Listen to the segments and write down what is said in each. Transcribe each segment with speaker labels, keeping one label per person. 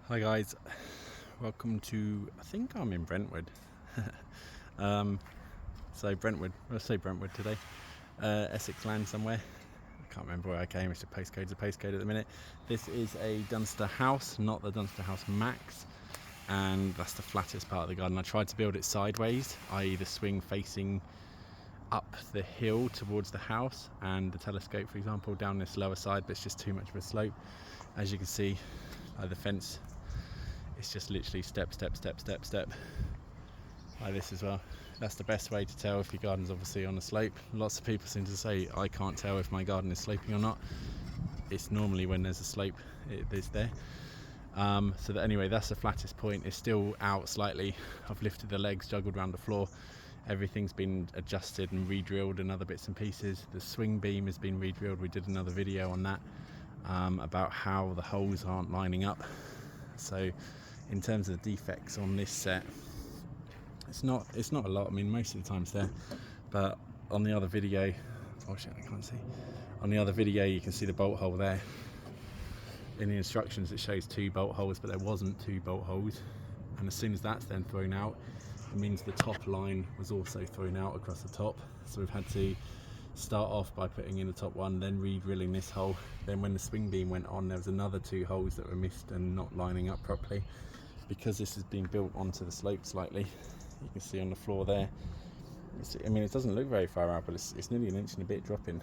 Speaker 1: Hi guys, welcome to, I think I'm in Brentwood. um, let's say Brentwood today. Essex land somewhere. I can't remember where I came, it's a postcode at the minute. This is a Dunster house, not the Dunster House Max, and that's the flattest part of the garden. I tried to build it sideways, i.e. the swing facing up the hill towards the house, and the telescope, for example, down this lower side, but it's just too much of a slope. As you can see, the fence, it's just literally step like this as well. That's the best way to tell if your garden's obviously on a slope. Lots of people seem to say I can't tell if my garden is sloping or not. It's normally when there's a slope it is there. Anyway, that's the flattest point. It's still out slightly. I've lifted the legs, juggled around the floor. Everything's been adjusted and re-drilled and other bits and pieces. The swing beam has been re-drilled. We did another video on that about how the holes aren't lining up. So in terms of the defects on this set, it's not a lot. I mean, most of the time it's there, but on the other video, unfortunately I can't see. On the other video you can see the bolt hole there. In the instructions it shows 2 bolt holes, but there wasn't 2 bolt holes, and as soon as that's then thrown out, it means the top line was also thrown out across the top. So we've had to start off by putting in the top one, then re-drilling this hole. Then when the swing beam went on, there was another 2 holes that were missed and not lining up properly. Because this has been built onto the slope slightly, you can see on the floor there, I mean, it doesn't look very far out, but it's nearly 1 inch and a bit dropping.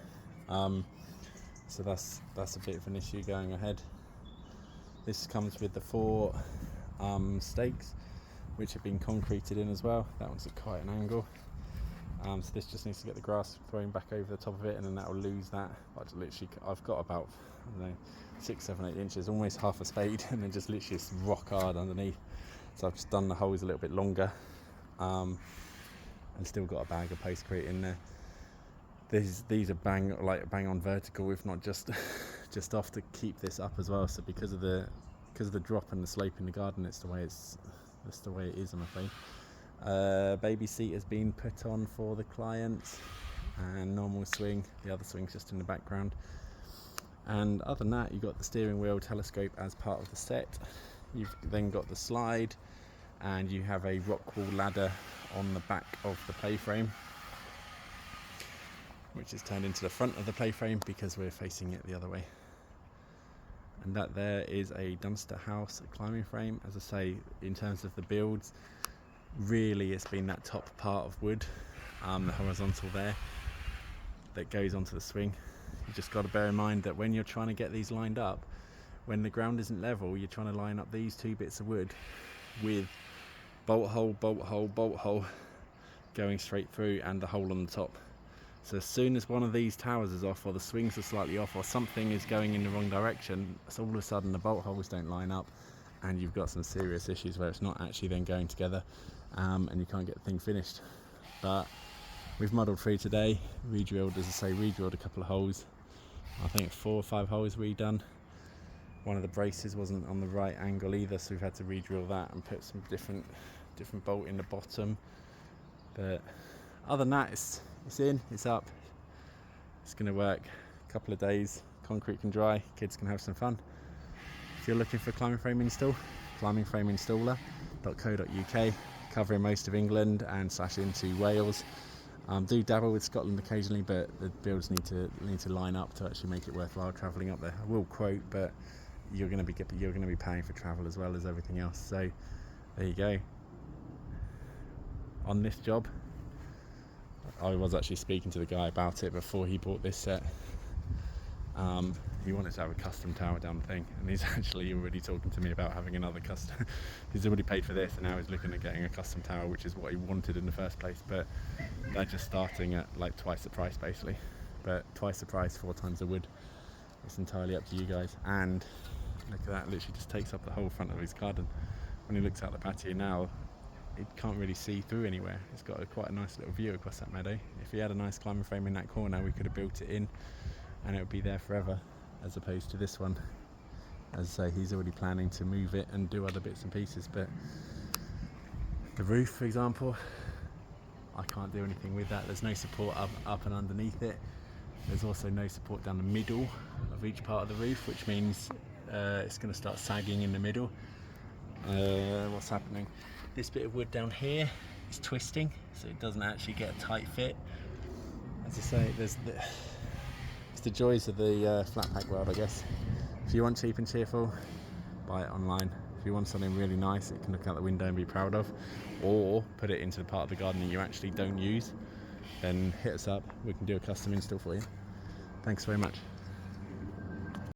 Speaker 1: So that's a bit of an issue going ahead. This comes with the 4 stakes, which have been concreted in as well. That one's at quite an angle. So this just needs to get the grass thrown back over the top of it, and then that will lose that. I've got about, I don't know, 6, 7, 8 inches, almost half a spade, and then just literally it's rock hard underneath. So I've just done the holes a little bit longer, and still got a bag of postcrete in there. These are bang on vertical, if not just just off, to keep this up as well. So because of the drop and the slope in the garden, that's the way it is, I'm afraid. Baby seat has been put on for the clients, and normal swing. The other swing's just in the background. And other than that, you've got the steering wheel telescope as part of the set. You've then got the slide, and you have a rock wall ladder on the back of the playframe, which is turned into the front of the playframe because we're facing it the other way. And that there is a Dunster House climbing frame. As I say, in terms of the builds, really it's been that top part of wood, the horizontal there, that goes onto the swing. You just got to bear in mind that when you're trying to get these lined up, when the ground isn't level, you're trying to line up these 2 bits of wood with bolt hole going straight through, and the hole on the top. So as soon as one of these towers is off, or the swings are slightly off, or something is going in the wrong direction, so all of a sudden the bolt holes don't line up, and you've got some serious issues where it's not actually then going together, and you can't get the thing finished. But we've muddled through today, re-drilled a couple of holes. I think 4 or 5 holes redone. One of the braces wasn't on the right angle either, so we've had to re-drill that and put some different bolt in the bottom. But other than that, it's in, it's up, it's going to work. A couple of days, concrete can dry, kids can have some fun. If you're looking for climbing frame install, climbingframeinstaller.co.uk, covering most of England and / into Wales. Do dabble with Scotland occasionally, but the builds need to line up to actually make it worthwhile travelling up there. I will quote, but you're going to be paying for travel as well as everything else. So there you go. On this job, I was actually speaking to the guy about it before he bought this set. He wanted to have a custom tower down the thing, and he's actually already talking to me about having another custom. He's already paid for this, and now he's looking at getting a custom tower, which is what he wanted in the first place. But they're just starting at like twice the price, basically. But twice the price, 4 times the wood. It's entirely up to you guys. And look at that, literally just takes up the whole front of his garden. When he looks out the patio now, it can't really see through anywhere. It's got quite a nice little view across that meadow. If he had a nice climbing frame in that corner, we could have built it in, and it would be there forever, as opposed to this one. As I say, he's already planning to move it and do other bits and pieces. But the roof, for example, I can't do anything with that. There's no support up and underneath it. There's also no support down the middle of each part of the roof, which means it's going to start sagging in the middle. what's happening. This bit of wood down here is twisting, so it doesn't actually get a tight fit. As I say, it's the joys of the flat pack world, I guess. If you want cheap and cheerful, buy it online. If you want something really nice that you can look out the window and be proud of, or put it into the part of the garden that you actually don't use, then hit us up. We can do a custom install for you. Thanks very much.